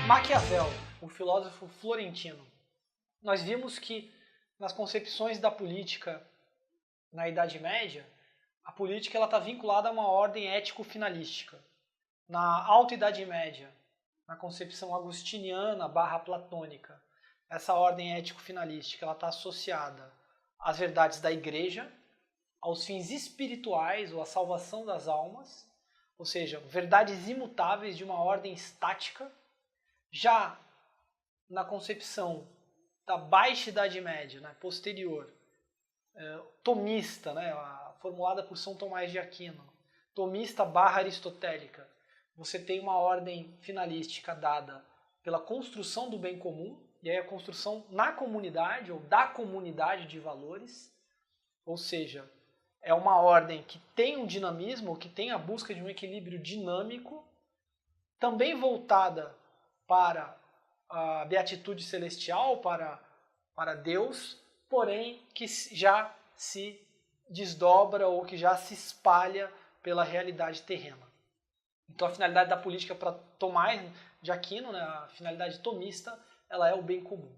Maquiavel, o filósofo florentino. Nós vimos que nas concepções da política na Idade Média, a política está vinculada a uma ordem ético-finalística. Na Alta Idade Média, na concepção agustiniana / platônica, essa ordem ético-finalística está associada às verdades da Igreja, aos fins espirituais ou à salvação das almas, ou seja, verdades imutáveis de uma ordem estática. Já na concepção da Baixa Idade Média, posterior, tomista, formulada por São Tomás de Aquino, tomista / aristotélica, você tem uma ordem finalística dada pela construção do bem comum, e aí a construção na comunidade ou da comunidade de valores, ou seja, é uma ordem que tem um dinamismo, que tem a busca de um equilíbrio dinâmico, também voltada para a beatitude celestial, para Deus, porém que já se desdobra ou que já se espalha pela realidade terrena. Então a finalidade da política para Tomás de Aquino, a finalidade tomista, ela é o bem comum.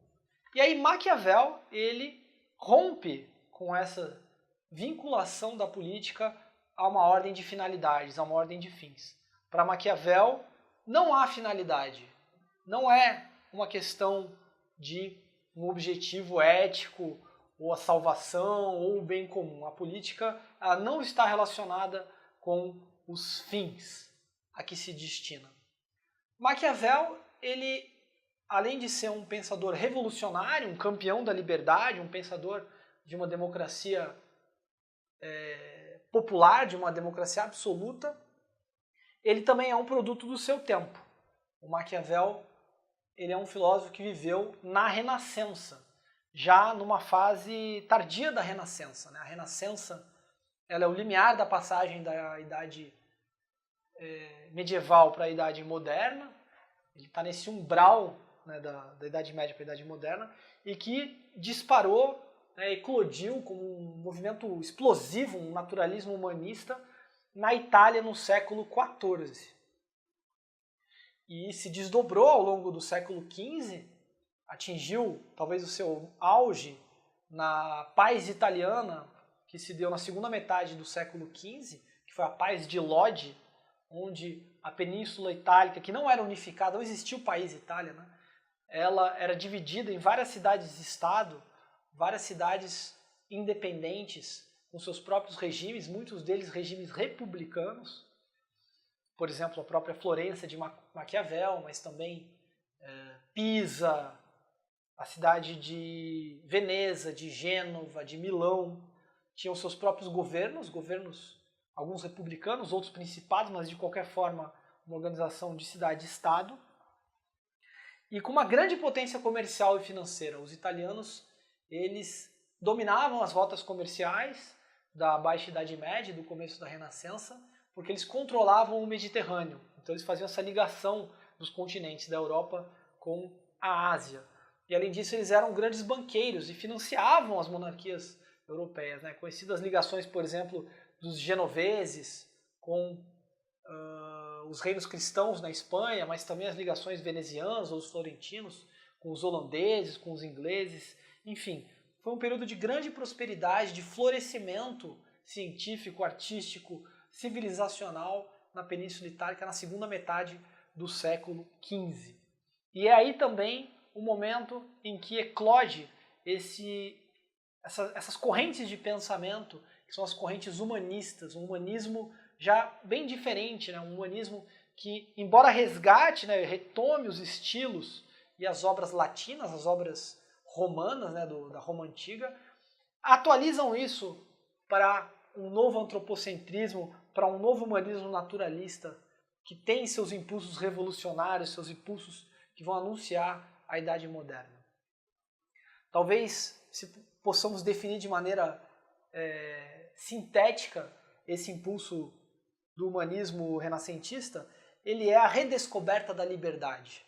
E aí Maquiavel, ele rompe com essa vinculação da política a uma ordem de finalidades, a uma ordem de fins. Para Maquiavel, não há finalidade. Não é uma questão de um objetivo ético, ou a salvação, ou o bem comum. A política não está relacionada com os fins a que se destina. Maquiavel, ele, além de ser um pensador revolucionário, um campeão da liberdade, um pensador de uma democracia popular, de uma democracia absoluta, ele também é um produto do seu tempo. O Maquiavel, ele é um filósofo que viveu na Renascença, já numa fase tardia da Renascença. A Renascença, ela é o limiar da passagem da idade medieval para a idade moderna. Ele está nesse umbral da Idade Média para a Idade Moderna e que disparou, eclodiu como um movimento explosivo, um naturalismo humanista na Itália no século XIV. E se desdobrou ao longo do século XV, atingiu talvez o seu auge na paz italiana, que se deu na segunda metade do século XV, que foi a paz de Lodi, onde a Península Itálica, que não era unificada, não existia o país Itália, ela era dividida em várias cidades-estado, várias cidades independentes, com seus próprios regimes, muitos deles regimes republicanos. Por exemplo, a própria Florença de Maquiavel, mas também Pisa, a cidade de Veneza, de Gênova, de Milão, tinham seus próprios governos, alguns republicanos, outros principados, mas de qualquer forma uma organização de cidade-estado. E com uma grande potência comercial e financeira. Os italianos, eles dominavam as rotas comerciais da Baixa Idade Média, do começo da Renascença, porque eles controlavam o Mediterrâneo. Então eles faziam essa ligação dos continentes da Europa com a Ásia. E além disso, eles eram grandes banqueiros e financiavam as monarquias europeias. Conhecidas ligações, por exemplo, dos genoveses com os reinos cristãos na Espanha, mas também as ligações venezianas ou os florentinos com os holandeses, com os ingleses. Enfim, foi um período de grande prosperidade, de florescimento científico, artístico, civilizacional na Península Itálica na segunda metade do século XV. E é aí também o momento em que eclode essas correntes de pensamento, que são as correntes humanistas, um humanismo já bem diferente, um humanismo que, embora resgate, retome os estilos e as obras latinas, as obras romanas, da Roma Antiga, atualizam isso para um novo antropocentrismo, para um novo humanismo naturalista, que tem seus impulsos revolucionários, seus impulsos que vão anunciar a Idade Moderna. Talvez, se possamos definir de maneira sintética esse impulso do humanismo renascentista, ele é a redescoberta da liberdade.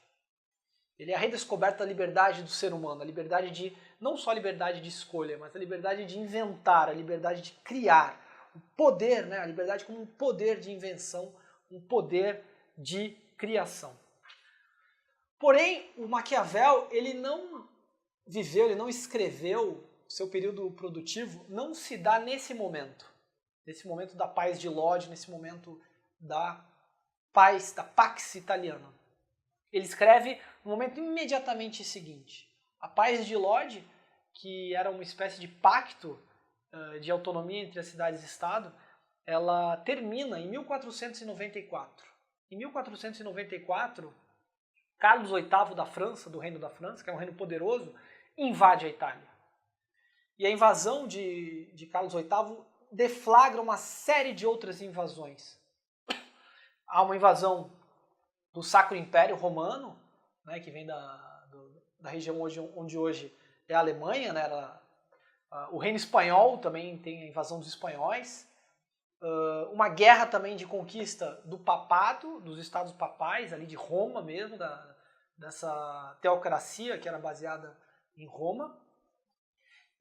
Ele é a redescoberta da liberdade do ser humano, a liberdade de, não só a liberdade de escolha, mas a liberdade de inventar, a liberdade de criar, o poder, a liberdade como um poder de invenção, um poder de criação. Porém, o Maquiavel, ele não viveu, ele não escreveu, seu período produtivo não se dá nesse momento da paz de Lodi, nesse momento da paz, da Pax Italiana. Ele escreve no momento imediatamente seguinte. A paz de Lodi, que era uma espécie de pacto de autonomia entre as cidades e Estado, ela termina em 1494. Em 1494, Carlos VIII da França, do Reino da França, que é um reino poderoso, invade a Itália. E a invasão de Carlos VIII deflagra uma série de outras invasões. Há uma invasão do Sacro Império Romano, né, que vem da região onde hoje é a Alemanha, né, o Reino Espanhol também tem a invasão dos espanhóis. Uma guerra também de conquista do papado, dos estados papais, ali de Roma mesmo, dessa teocracia que era baseada em Roma.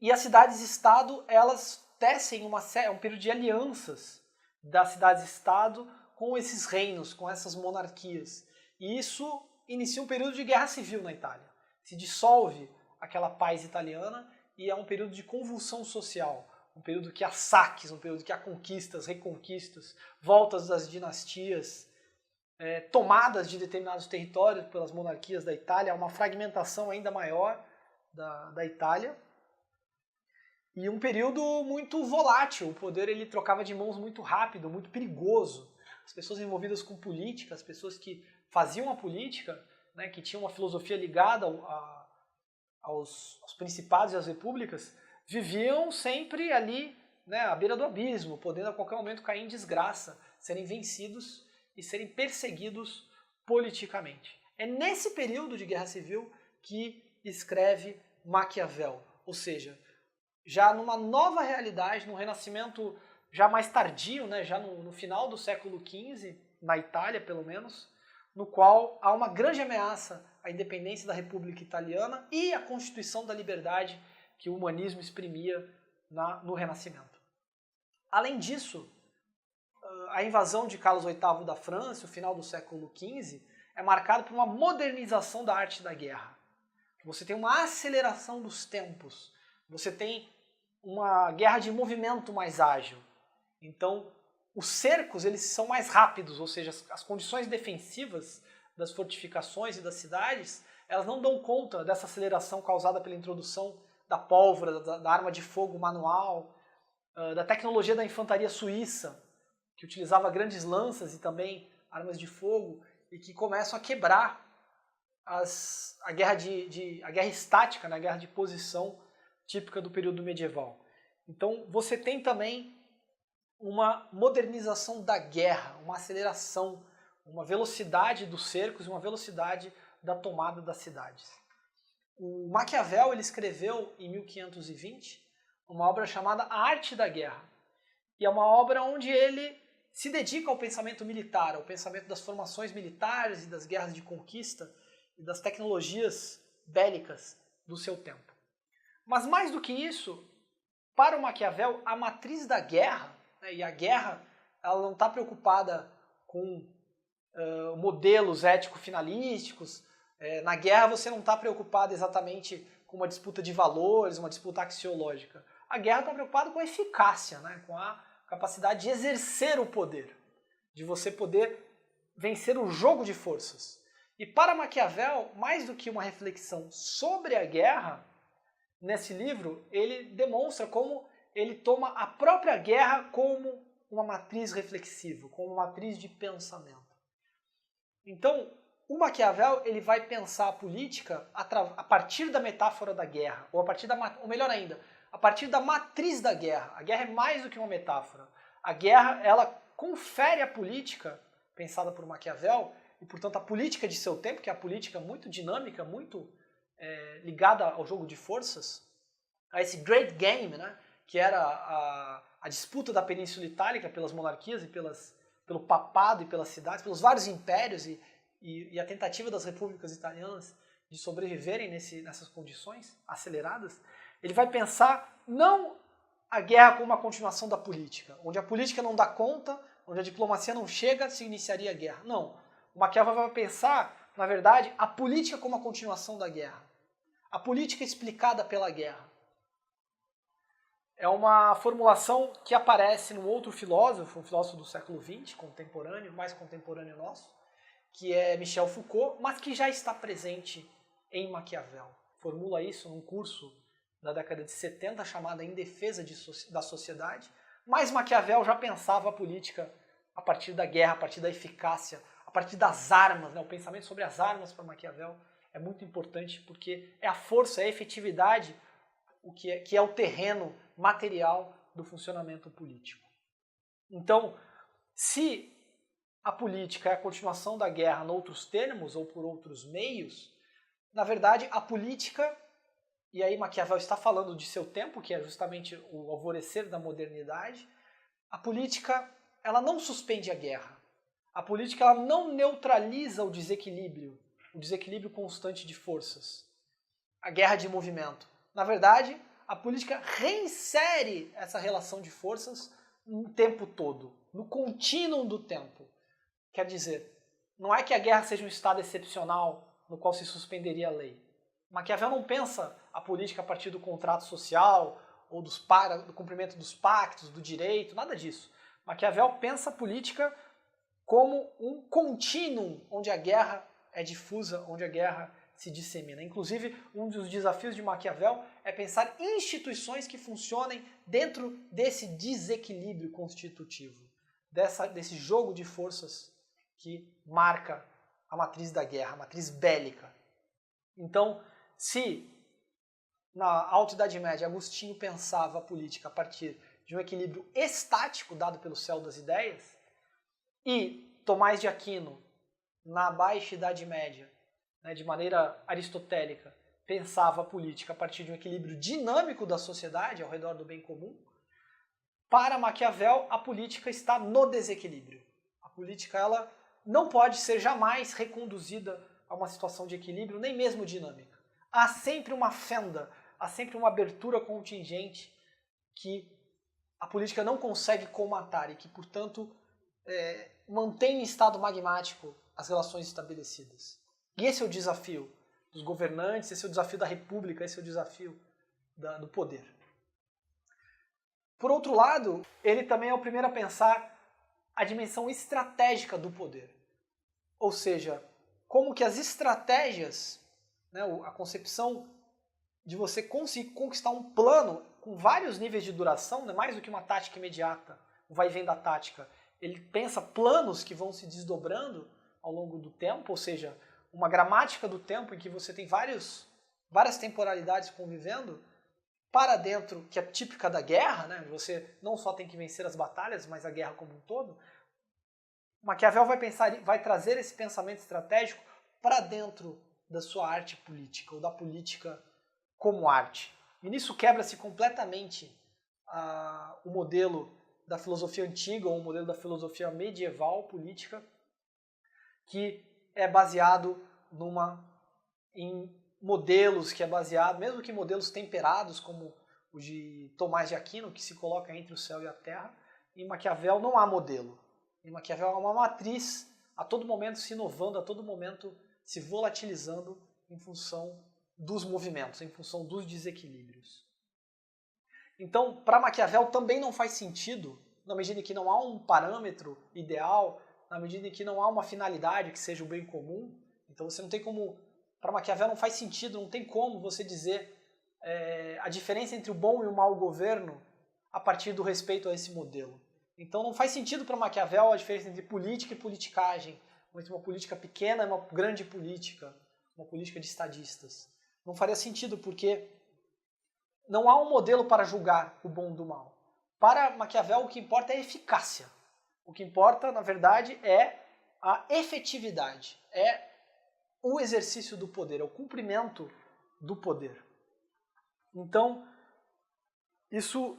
E as cidades-estado, elas tecem um período de alianças das cidades-estado com esses reinos, com essas monarquias. E isso inicia um período de guerra civil na Itália. Se dissolve aquela paz italiana e é um período de convulsão social, um período que há saques, um período que há conquistas, reconquistas, voltas das dinastias, tomadas de determinados territórios pelas monarquias da Itália, há uma fragmentação ainda maior da Itália. E um período muito volátil, o poder ele trocava de mãos muito rápido, muito perigoso. As pessoas envolvidas com política, as pessoas que faziam a política, né, que tinham uma filosofia ligada aos principados e às repúblicas, viviam sempre ali, né, à beira do abismo, podendo a qualquer momento cair em desgraça, serem vencidos e serem perseguidos politicamente. É nesse período de guerra civil que escreve Maquiavel, ou seja, já numa nova realidade, num renascimento já mais tardio, né, já no final do século XV, na Itália pelo menos, no qual há uma grande ameaça à independência da República Italiana e à Constituição da Liberdade que o humanismo exprimia no Renascimento. Além disso, a invasão de Carlos VIII da França, o final do século XV, é marcado por uma modernização da arte da guerra. Você tem uma aceleração dos tempos, você tem uma guerra de movimento mais ágil. Então, os cercos eles são mais rápidos, ou seja, as condições defensivas das fortificações e das cidades, elas não dão conta dessa aceleração causada pela introdução da pólvora, da arma de fogo manual, da tecnologia da infantaria suíça, que utilizava grandes lanças e também armas de fogo, e que começam a quebrar a guerra estática, né, a guerra de posição típica do período medieval. Então você tem também uma modernização da guerra, uma aceleração, uma velocidade dos cercos e uma velocidade da tomada das cidades. O Maquiavel ele escreveu em 1520 uma obra chamada A Arte da Guerra. E é uma obra onde ele se dedica ao pensamento militar, ao pensamento das formações militares e das guerras de conquista e das tecnologias bélicas do seu tempo. Mas mais do que isso, para o Maquiavel, a matriz da guerra, né, e a guerra ela não está preocupada com modelos ético-finalísticos. Na guerra você não está preocupado exatamente com uma disputa de valores, uma disputa axiológica. A guerra está preocupada com a eficácia, né, com a capacidade de exercer o poder, de você poder vencer o jogo de forças. E para Maquiavel, mais do que uma reflexão sobre a guerra, nesse livro ele demonstra como ele toma a própria guerra como uma matriz reflexiva, como uma matriz de pensamento. Então, o Maquiavel ele vai pensar a política a partir da metáfora da guerra, ou melhor ainda, a partir da matriz da guerra. A guerra é mais do que uma metáfora. A guerra ela confere à política, pensada por Maquiavel, e portanto a política de seu tempo, que é a política muito dinâmica, muito ligada ao jogo de forças, a esse great game, né, que era a disputa da Península Itálica pelas monarquias e pelo papado e pelas cidades, pelos vários impérios e a tentativa das repúblicas italianas de sobreviverem nessas condições aceleradas. Ele vai pensar não a guerra como uma continuação da política, onde a política não dá conta, onde a diplomacia não chega, se iniciaria a guerra. Não. O Maquiavel vai pensar na verdade, a política como a continuação da guerra. A política explicada pela guerra. É uma formulação que aparece num outro filósofo, um filósofo do século XX, contemporâneo, mais contemporâneo nosso, que é Michel Foucault, mas que já está presente em Maquiavel. Formula isso num curso da década de 70 chamado Em Defesa da Sociedade, mas Maquiavel já pensava a política a partir da guerra, a partir da eficácia, a partir das armas. O pensamento sobre as armas para Maquiavel é muito importante porque é a força, é a efetividade que é o terreno material do funcionamento político. Então, se a política é a continuação da guerra em outros termos ou por outros meios, na verdade a política, e aí Maquiavel está falando de seu tempo, que é justamente o alvorecer da modernidade, a política ela não suspende a guerra. A política ela não neutraliza o desequilíbrio constante de forças, a guerra de movimento. Na verdade, a política reinsere essa relação de forças no tempo todo, no contínuo do tempo. Quer dizer, não é que a guerra seja um estado excepcional no qual se suspenderia a lei. Maquiavel não pensa a política a partir do contrato social ou do cumprimento dos pactos, do direito, nada disso. Maquiavel pensa a política como um contínuo onde a guerra é difusa, onde a guerra se dissemina. Inclusive, um dos desafios de Maquiavel é pensar instituições que funcionem dentro desse desequilíbrio constitutivo, desse jogo de forças que marca a matriz da guerra, a matriz bélica. Então, se na Alta Idade Média Agostinho pensava a política a partir de um equilíbrio estático dado pelo céu das ideias, e Tomás de Aquino, na Baixa Idade Média, de maneira aristotélica, pensava a política a partir de um equilíbrio dinâmico da sociedade ao redor do bem comum, para Maquiavel a política está no desequilíbrio. A política ela não pode ser jamais reconduzida a uma situação de equilíbrio, nem mesmo dinâmica. Há sempre uma fenda, há sempre uma abertura contingente que a política não consegue colmatar e que, portanto, mantém em estado magmático as relações estabelecidas. E esse é o desafio dos governantes, esse é o desafio da república, esse é o desafio do poder. Por outro lado, ele também é o primeiro a pensar a dimensão estratégica do poder. Ou seja, como que as estratégias, a concepção de você conseguir conquistar um plano com vários níveis de duração, mais do que uma tática imediata, o vai e vem da tática. Ele pensa planos que vão se desdobrando ao longo do tempo, ou seja, uma gramática do tempo em que você tem várias temporalidades convivendo para dentro, que é típica da guerra, você não só tem que vencer as batalhas, mas a guerra como um todo. Maquiavel vai trazer esse pensamento estratégico para dentro da sua arte política, ou da política como arte. E nisso quebra-se completamente o modelo da filosofia antiga, ou o modelo da filosofia medieval política, que é baseado em modelos, que é baseado, mesmo que modelos temperados, como o de Tomás de Aquino, que se coloca entre o céu e a terra. Em Maquiavel não há modelo. Em Maquiavel há uma matriz a todo momento se inovando, a todo momento se volatilizando em função dos movimentos, em função dos desequilíbrios. Então, para Maquiavel também não faz sentido, na medida em que não há um parâmetro ideal, na medida em que não há uma finalidade que seja o bem comum. Então você não tem como, para Maquiavel não faz sentido, não tem como você dizer a diferença entre o bom e o mau governo a partir do respeito a esse modelo. Então não faz sentido para Maquiavel a diferença entre política e politicagem, entre uma política pequena e uma grande política, uma política de estadistas. Não faria sentido porque não há um modelo para julgar o bom do mal. Para Maquiavel o que importa é a eficácia. O que importa, na verdade, é a efetividade, é o exercício do poder, é o cumprimento do poder. Então, isso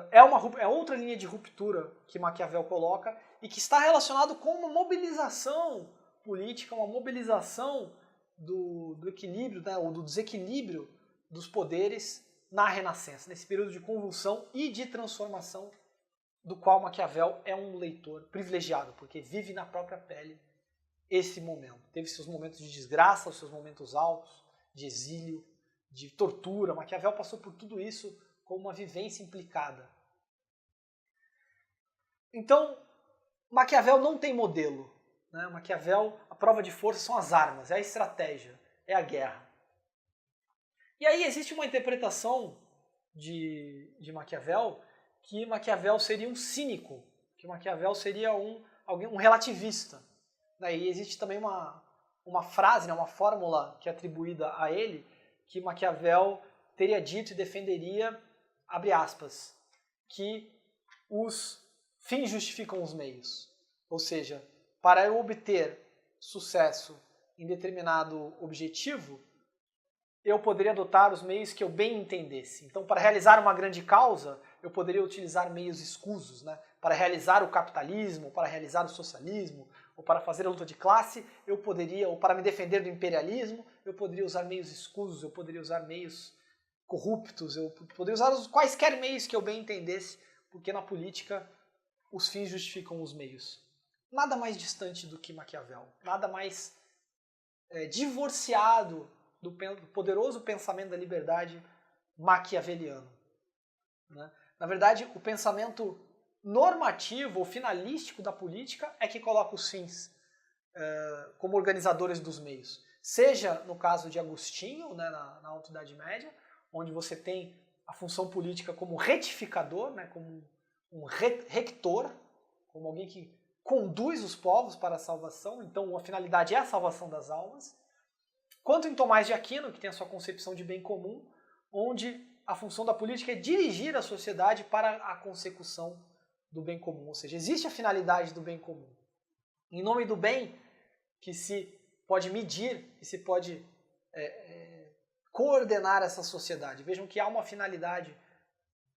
é outra linha de ruptura que Maquiavel coloca e que está relacionado com uma mobilização política, uma mobilização do equilíbrio, ou do desequilíbrio dos poderes na Renascença, nesse período de convulsão e de transformação do qual Maquiavel é um leitor privilegiado, porque vive na própria pele esse momento. Teve seus momentos de desgraça, seus momentos altos, de exílio, de tortura. Maquiavel passou por tudo isso com uma vivência implicada. Então, Maquiavel não tem modelo. Né? Maquiavel, a prova de força são as armas, é a estratégia, é a guerra. E aí existe uma interpretação de Maquiavel que Maquiavel seria um cínico, que Maquiavel seria um relativista. E existe também uma frase, né, uma fórmula que é atribuída a ele, que Maquiavel teria dito e defenderia, abre aspas, que os fins justificam os meios. Ou seja, para eu obter sucesso em determinado objetivo, eu poderia adotar os meios que eu bem entendesse. Então, para realizar uma grande causa, eu poderia utilizar meios escusos, né? Para realizar o capitalismo, para realizar o socialismo, ou para fazer a luta de classe, eu poderia, ou para me defender do imperialismo, eu poderia usar meios escusos, eu poderia usar meios corruptos, eu poderia usar os quaisquer meios que eu bem entendesse, porque na política os fins justificam os meios. Nada mais distante do que Maquiavel, nada mais divorciado do poderoso pensamento da liberdade maquiaveliano. Né? Na verdade, o pensamento normativo ou finalístico da política é que coloca os fins como organizadores dos meios. Seja no caso de Agostinho, né, na Alta Idade Média, onde você tem a função política como retificador, né, como um rector, como alguém que conduz os povos para a salvação, então a finalidade é a salvação das almas, quanto em Tomás de Aquino, que tem a sua concepção de bem comum, onde a função da política é dirigir a sociedade para a consecução do bem comum, ou seja, existe a finalidade do bem comum. Em nome do bem, que se pode medir e se pode coordenar essa sociedade. Vejam que há uma finalidade,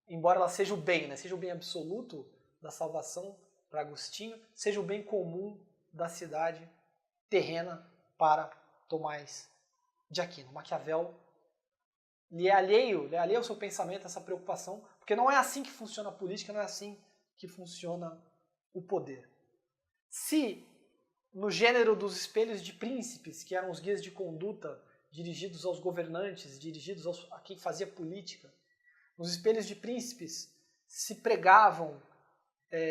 embora ela seja o bem, né? Seja o bem absoluto da salvação para Agostinho, seja o bem comum da cidade terrena para Tomás de Aquino. Maquiavel lhe é alheio ao seu pensamento, essa preocupação, porque não é assim que funciona a política, não é assim que funciona o poder. Se no gênero dos espelhos de príncipes, que eram os guias de conduta dirigidos aos governantes, dirigidos a quem fazia política, nos espelhos de príncipes se pregavam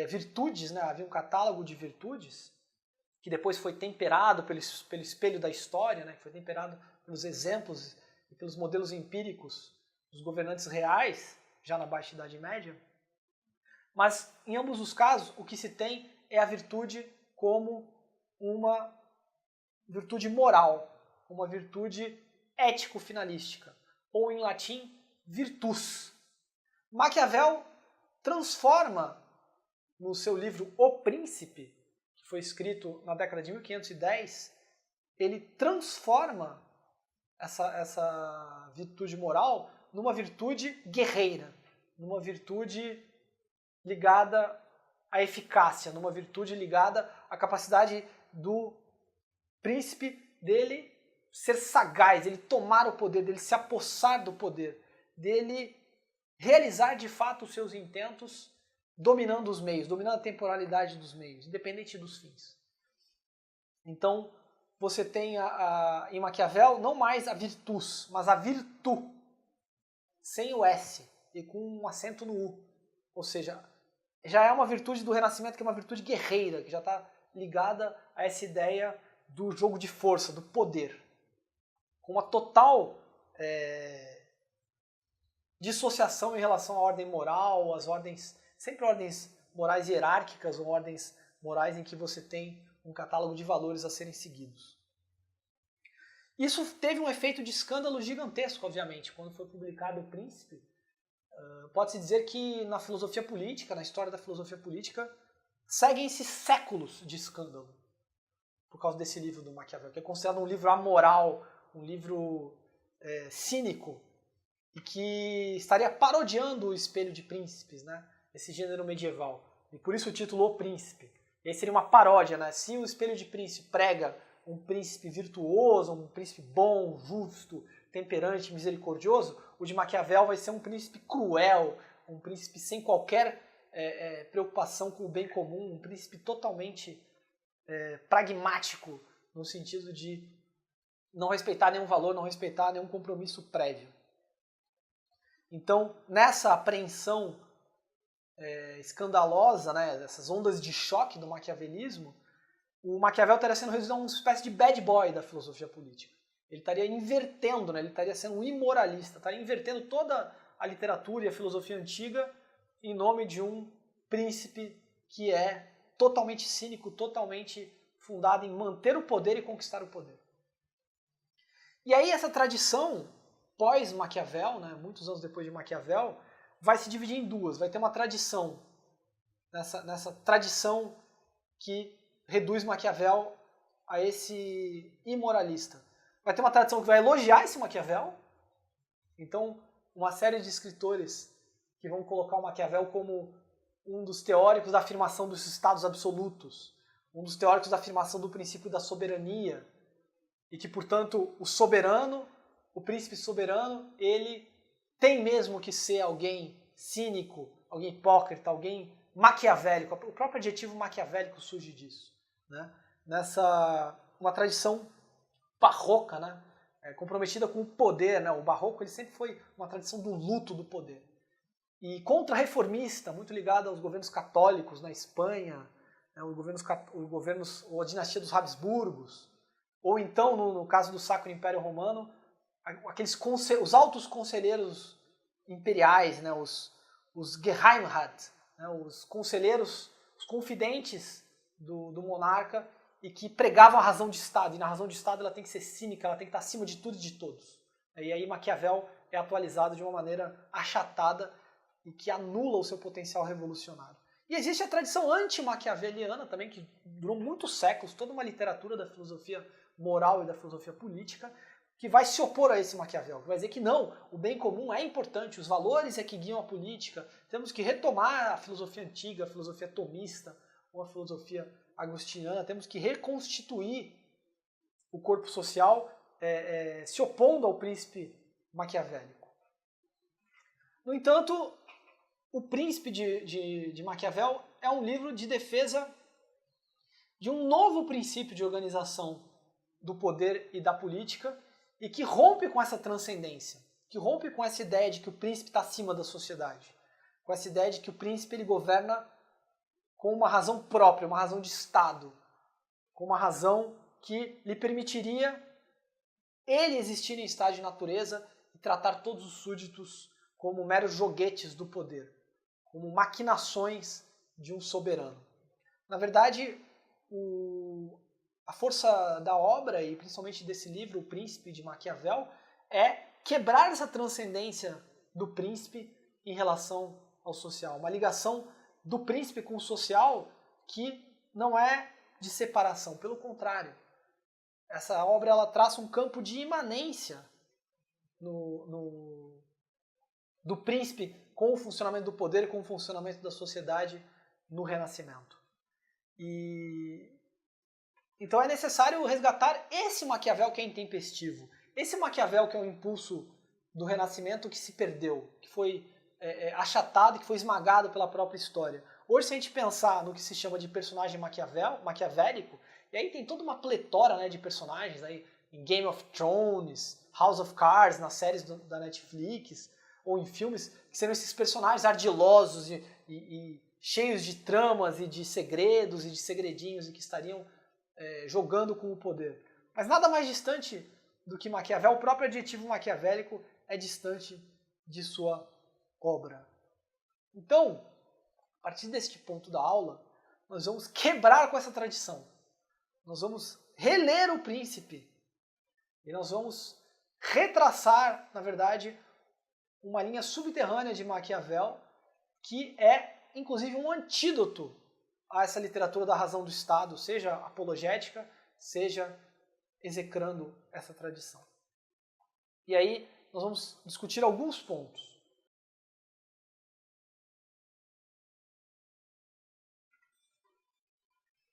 virtudes, né? Havia um catálogo de virtudes, que depois foi temperado pelo espelho da história, né? Que foi temperado pelos exemplos e pelos modelos empíricos dos governantes reais, já na Baixa Idade Média. Mas, em ambos os casos, o que se tem é a virtude como uma virtude moral, uma virtude ético-finalística, ou em latim, virtus. Maquiavel transforma no seu livro O Príncipe, que foi escrito na década de 1510, ele transforma essa virtude moral numa virtude guerreira, numa virtude ligada à eficácia, numa virtude ligada à capacidade do príncipe dele ser sagaz, dele tomar o poder, dele se apossar do poder, dele realizar de fato os seus intentos, dominando os meios, dominando a temporalidade dos meios, independente dos fins. Então, você tem em Maquiavel não mais a virtus, mas a virtu, sem o S e com um acento no U. Ou seja, já é uma virtude do Renascimento, que é uma virtude guerreira, que já está ligada a essa ideia do jogo de força, do poder. Com uma total dissociação em relação à ordem moral, às ordens, sempre ordens morais hierárquicas ou ordens morais em que você tem um catálogo de valores a serem seguidos. Isso teve um efeito de escândalo gigantesco, obviamente, quando foi publicado O Príncipe. Pode-se dizer que na filosofia política, na história da filosofia política, seguem-se séculos de escândalo por causa desse livro do Maquiavel, que é considerado um livro amoral, um livro cínico, e que estaria parodiando o espelho de príncipes, né? Esse gênero medieval. E por isso o título O Príncipe. E aí seria uma paródia, né? Se o espelho de príncipe prega um príncipe virtuoso, um príncipe bom, justo, temperante, misericordioso, o de Maquiavel vai ser um príncipe cruel, um príncipe sem qualquer preocupação com o bem comum, um príncipe totalmente pragmático, no sentido de não respeitar nenhum valor, não respeitar nenhum compromisso prévio. Então, nessa apreensão escandalosa, né, dessas ondas de choque do maquiavelismo, o Maquiavel estaria sendo reduzido a uma espécie de bad boy da filosofia política. Ele estaria invertendo, né, ele estaria sendo um imoralista, estaria invertendo toda a literatura e a filosofia antiga em nome de um príncipe que é totalmente cínico, totalmente fundado em manter o poder e conquistar o poder. E aí essa tradição pós-Maquiavel, né, muitos anos depois de Maquiavel, vai se dividir em duas. Vai ter uma tradição, nessa tradição que reduz Maquiavel a esse imoralista. Vai ter uma tradição que vai elogiar esse Maquiavel. Então, uma série de escritores que vão colocar o Maquiavel como um dos teóricos da afirmação dos estados absolutos, um dos teóricos da afirmação do princípio da soberania, e que, portanto, o soberano, o príncipe soberano, ele tem mesmo que ser alguém cínico, alguém hipócrita, alguém maquiavélico. O próprio adjetivo maquiavélico surge disso, né? Uma tradição barroca, né? Comprometida com o poder, né? O barroco ele sempre foi uma tradição do luto do poder. E contra-reformista, muito ligada aos governos católicos na Espanha, né? Ou a dinastia dos Habsburgos, ou então, no caso do Sacro Império Romano, os altos conselheiros imperiais, né? os Geheimrat, né? Os conselheiros, os confidentes do monarca, e que pregavam a razão de Estado. E na razão de Estado ela tem que ser cínica, ela tem que estar acima de tudo e de todos. E aí Maquiavel é atualizado de uma maneira achatada e que anula o seu potencial revolucionário. E existe a tradição anti-maquiaveliana também, que durou muitos séculos, toda uma literatura da filosofia moral e da filosofia política, que vai se opor a esse Maquiavel, que vai dizer que não, o bem comum é importante, os valores é que guiam a política, temos que retomar a filosofia antiga, a filosofia tomista, ou a filosofia agostiniana, temos que reconstituir o corpo social se opondo ao príncipe maquiavélico. No entanto, O Príncipe de Maquiavel é um livro de defesa de um novo princípio de organização do poder e da política e que rompe com essa transcendência, que rompe com essa ideia de que o príncipe está acima da sociedade, com essa ideia de que o príncipe ele governa com uma razão própria, uma razão de Estado, com uma razão que lhe permitiria ele existir em estado de natureza e tratar todos os súditos como meros joguetes do poder, como maquinações de um soberano. Na verdade, a força da obra, e principalmente desse livro, O Príncipe de Maquiavel, é quebrar essa transcendência do príncipe em relação ao social. Uma ligação do príncipe com o social que não é de separação, pelo contrário. Essa obra ela traça um campo de imanência do príncipe com o funcionamento do poder e com o funcionamento da sociedade no Renascimento. Então é necessário resgatar esse Maquiavel que é intempestivo, esse Maquiavel que é o impulso do Renascimento que se perdeu, que foi achatado, que foi esmagado pela própria história. Hoje, se a gente pensar no que se chama de personagem maquiavélico, e aí tem toda uma pletora, né, de personagens aí, em Game of Thrones, House of Cards, nas séries da Netflix, ou em filmes, que seriam esses personagens ardilosos e cheios de tramas e de segredos e de segredinhos e que estariam jogando com o poder. Mas nada mais distante do que Maquiavel, o próprio adjetivo maquiavélico é distante de sua obra. Então, a partir deste ponto da aula, nós vamos quebrar com essa tradição. Nós vamos reler o Príncipe e nós vamos retraçar, na verdade, uma linha subterrânea de Maquiavel que é, inclusive, um antídoto a essa literatura da razão do Estado, seja apologética, seja execrando essa tradição. E aí nós vamos discutir alguns pontos.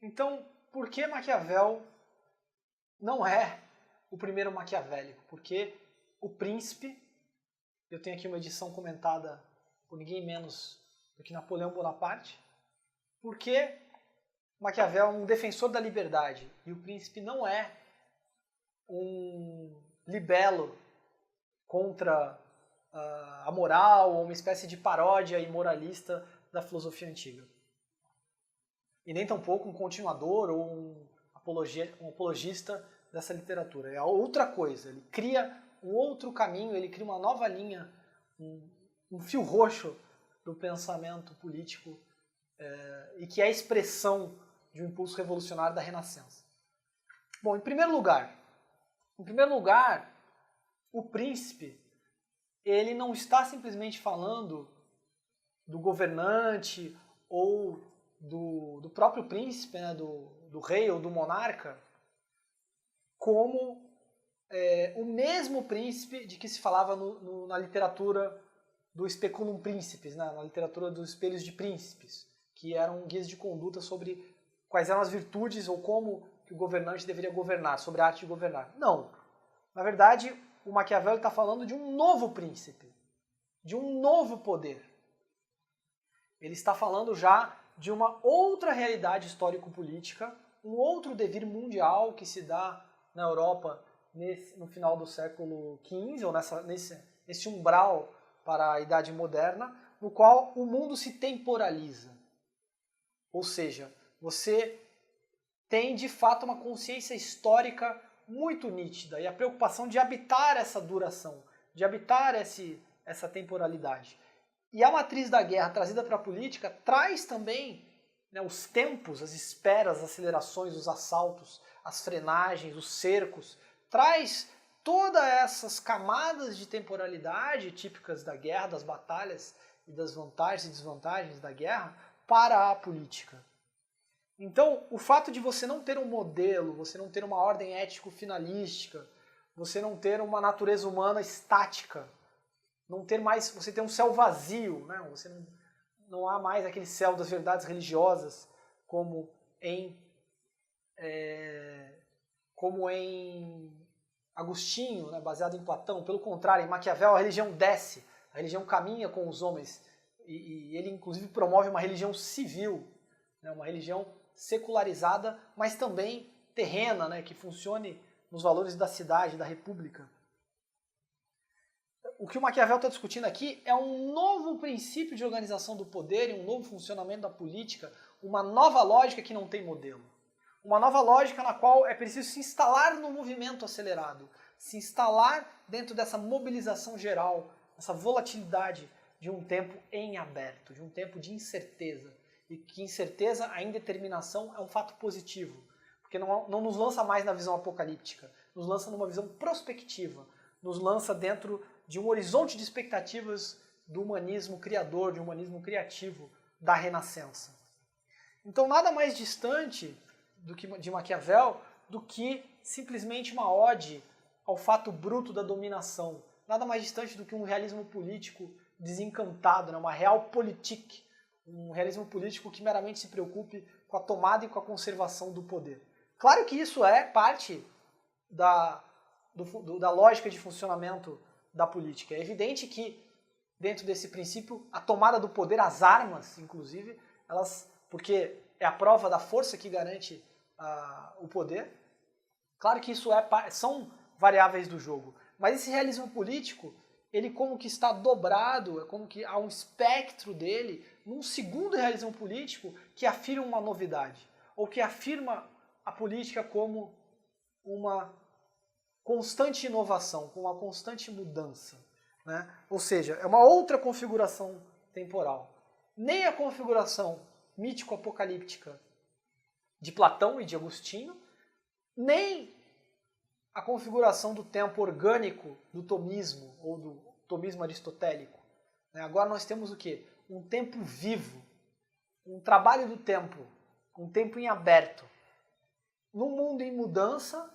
Então, por que Maquiavel não é o primeiro maquiavélico? Porque o Príncipe, eu tenho aqui uma edição comentada por ninguém menos do que Napoleão Bonaparte, porque Maquiavel é um defensor da liberdade e o príncipe não é um libelo contra a moral ou uma espécie de paródia imoralista da filosofia antiga. E nem tampouco um continuador ou um apologista dessa literatura. É outra coisa. Ele cria um outro caminho, ele cria uma nova linha, um fio roxo do pensamento político e que é a expressão de um impulso revolucionário da Renascença. Bom, em primeiro lugar, o príncipe ele não está simplesmente falando do governante ou do próprio príncipe, né, do rei ou do monarca, como o mesmo príncipe de que se falava na literatura do Speculum Principes, né, na literatura dos espelhos de príncipes, que eram guias de conduta sobre quais eram as virtudes ou como que o governante deveria governar, sobre a arte de governar. Não. Na verdade, o Maquiavel está falando de um novo príncipe, de um novo poder. Ele está falando já de uma outra realidade histórico-política, um outro devir mundial que se dá na Europa no final do século XV, ou nesse umbral para a Idade Moderna, no qual o mundo se temporaliza. Ou seja, você tem de fato uma consciência histórica muito nítida e a preocupação de habitar essa duração, de habitar essa temporalidade. E a matriz da guerra trazida para a política traz também, né, os tempos, as esperas, as acelerações, os assaltos, as frenagens, os cercos, traz todas essas camadas de temporalidade típicas da guerra, das batalhas e das vantagens e desvantagens da guerra para a política. Então, o fato de você não ter um modelo, você não ter uma ordem ético-finalística, você não ter uma natureza humana estática, não ter mais, você tem um céu vazio, né? Você não há mais aquele céu das verdades religiosas como em Agostinho, né, baseado em Platão. Pelo contrário, em Maquiavel a religião desce, a religião caminha com os homens e ele inclusive promove uma religião civil, né, uma religião secularizada, mas também terrena, né, que funcione nos valores da cidade, da república. O que o Maquiavel está discutindo aqui é um novo princípio de organização do poder e um novo funcionamento da política, uma nova lógica que não tem modelo. Uma nova lógica na qual é preciso se instalar no movimento acelerado, se instalar dentro dessa mobilização geral, essa volatilidade de um tempo em aberto, de um tempo de incerteza. E que incerteza, a indeterminação é um fato positivo, porque não nos lança mais na visão apocalíptica, nos lança numa visão prospectiva, nos lança dentro de um horizonte de expectativas do humanismo criador, de um humanismo criativo da Renascença. Então nada mais distante de Maquiavel do que simplesmente uma ode ao fato bruto da dominação, nada mais distante do que um realismo político desencantado, né? Uma realpolitik, um realismo político que meramente se preocupe com a tomada e com a conservação do poder. Claro que isso é parte da lógica de funcionamento da política. É evidente que, dentro desse princípio, a tomada do poder, as armas, inclusive, porque é a prova da força que garante o poder. Claro que isso são variáveis do jogo. Mas esse realismo político, ele como que está dobrado, é como que há um espectro dele num segundo realismo político que afirma uma novidade, ou que afirma a política como uma constante inovação, com uma constante mudança, né? Ou seja, é uma outra configuração temporal. Nem a configuração mítico-apocalíptica de Platão e de Agostinho, nem a configuração do tempo orgânico do tomismo, ou do tomismo aristotélico. Agora nós temos o quê? Um tempo vivo, um trabalho do tempo, um tempo em aberto. Num mundo em mudança,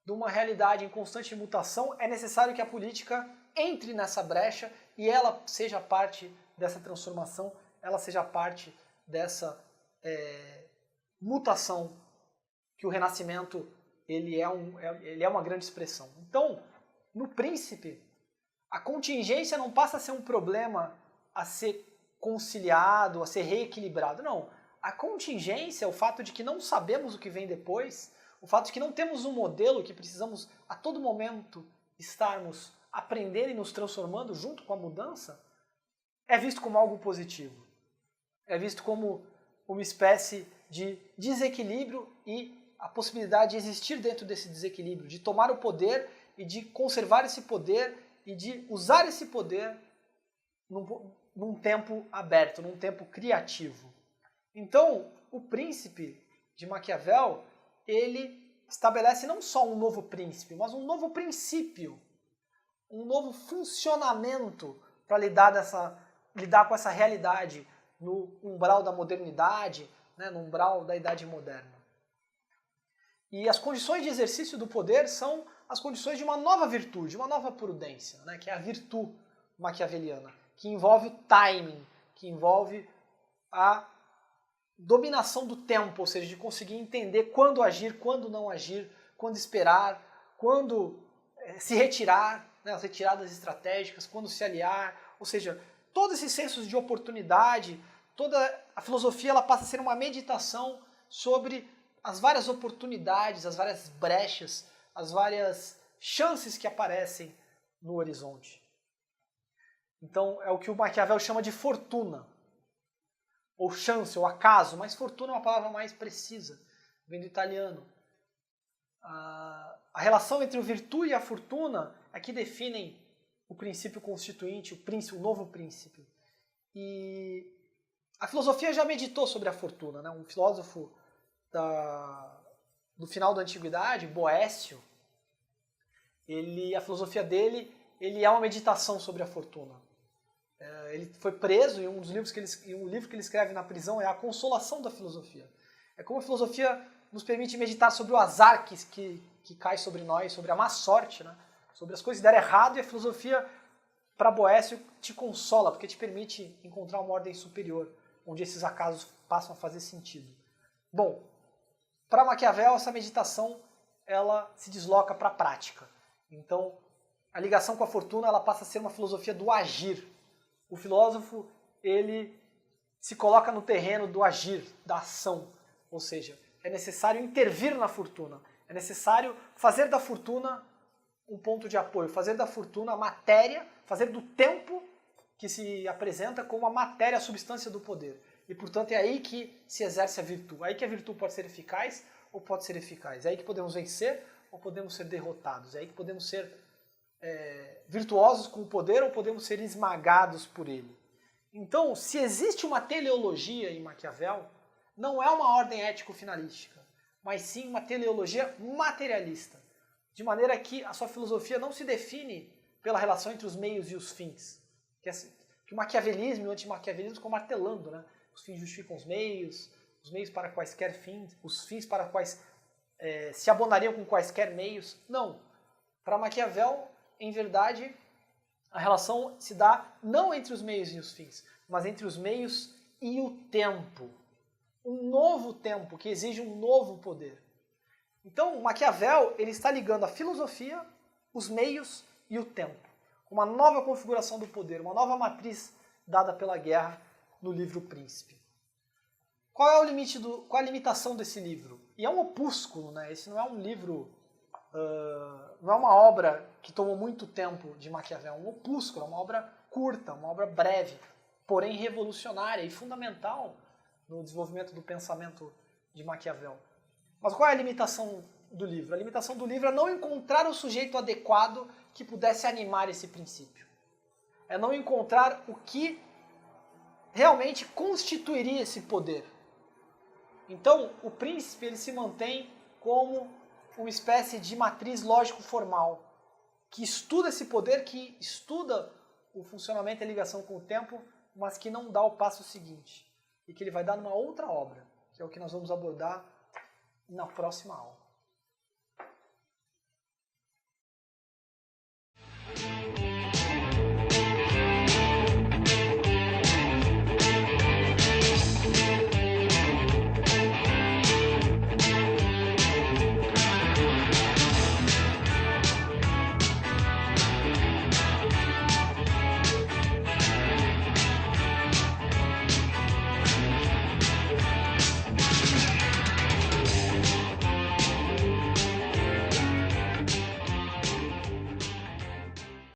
de uma realidade em constante mutação, é necessário que a política entre nessa brecha e ela seja parte dessa transformação, ela seja parte dessa mutação que o Renascimento ele é uma grande expressão. Então, no Príncipe, a contingência não passa a ser um problema a ser conciliado, a ser reequilibrado. Não, a contingência, o fato de que não sabemos o que vem depois, o fato de que não temos um modelo, que precisamos a todo momento estarmos aprendendo e nos transformando junto com a mudança, é visto como algo positivo. É visto como uma espécie de desequilíbrio e a possibilidade de existir dentro desse desequilíbrio, de tomar o poder e de conservar esse poder e de usar esse poder num tempo aberto, num tempo criativo. Então, o príncipe de Maquiavel, ele estabelece não só um novo príncipe, mas um novo princípio, um novo funcionamento para lidar com essa realidade no umbral da modernidade, né, no umbral da Idade Moderna. E as condições de exercício do poder são as condições de uma nova virtude, uma nova prudência, né, que é a virtude maquiaveliana, que envolve o timing, que envolve a dominação do tempo, ou seja, de conseguir entender quando agir, quando não agir, quando esperar, quando se retirar, né, as retiradas estratégicas, quando se aliar, ou seja, todos esses sensos de oportunidade, toda a filosofia ela passa a ser uma meditação sobre as várias oportunidades, as várias brechas, as várias chances que aparecem no horizonte. Então é o que o Maquiavel chama de fortuna, ou chance, ou acaso, mas fortuna é uma palavra mais precisa, vem do italiano. A relação entre o virtude e a fortuna é que definem o princípio constituinte, o novo princípio. E a filosofia já meditou sobre a fortuna, né? Um filósofo do final da Antiguidade, Boécio, a filosofia dele é uma meditação sobre a fortuna. Ele foi preso e um livro que ele escreve na prisão é A Consolação da Filosofia. É como a filosofia nos permite meditar sobre o azar que cai sobre nós, sobre a má sorte, né? Sobre as coisas que deram errado, e a filosofia, para Boécio, te consola, porque te permite encontrar uma ordem superior, onde esses acasos passam a fazer sentido. Bom, para Maquiavel, essa meditação ela se desloca para a prática. Então, a ligação com a fortuna ela passa a ser uma filosofia do agir. O filósofo ele se coloca no terreno do agir, da ação. Ou seja, é necessário intervir na fortuna. É necessário fazer da fortuna um ponto de apoio, fazer da fortuna a matéria, fazer do tempo que se apresenta como a matéria, a substância do poder. E, portanto, é aí que se exerce a virtude. É aí que a virtude pode ser eficaz ou pode ser eficaz. É aí que podemos vencer ou podemos ser derrotados. É aí que podemos ser virtuosos com o poder ou podemos ser esmagados por ele. Então, se existe uma teleologia em Maquiavel, não é uma ordem ético-finalística, mas sim uma teleologia materialista, de maneira que a sua filosofia não se define pela relação entre os meios e os fins. Que o maquiavelismo e o antimaquiavelismo ficam martelando, né? Os fins justificam os meios para quaisquer fins, os fins para quais se abonariam com quaisquer meios. Não. Para Maquiavel, em verdade, a relação se dá não entre os meios e os fins, mas entre os meios e o tempo. Um novo tempo que exige um novo poder. Então, Maquiavel ele está ligando a filosofia, os meios e o tempo. Uma nova configuração do poder, uma nova matriz dada pela guerra no livro O Príncipe. Qual é a limitação desse livro? E é um opúsculo, né? Esse não é um livro, não é uma obra que tomou muito tempo de Maquiavel, é um opúsculo, é uma obra curta, uma obra breve, porém revolucionária e fundamental no desenvolvimento do pensamento de Maquiavel. Mas qual é a limitação do livro? A limitação do livro é não encontrar o sujeito adequado que pudesse animar esse princípio. É não encontrar o que realmente constituiria esse poder. Então, o príncipe ele se mantém como uma espécie de matriz lógico-formal, que estuda esse poder, que estuda o funcionamento e a ligação com o tempo, mas que não dá o passo seguinte, e que ele vai dar numa outra obra, que é o que nós vamos abordar na próxima aula.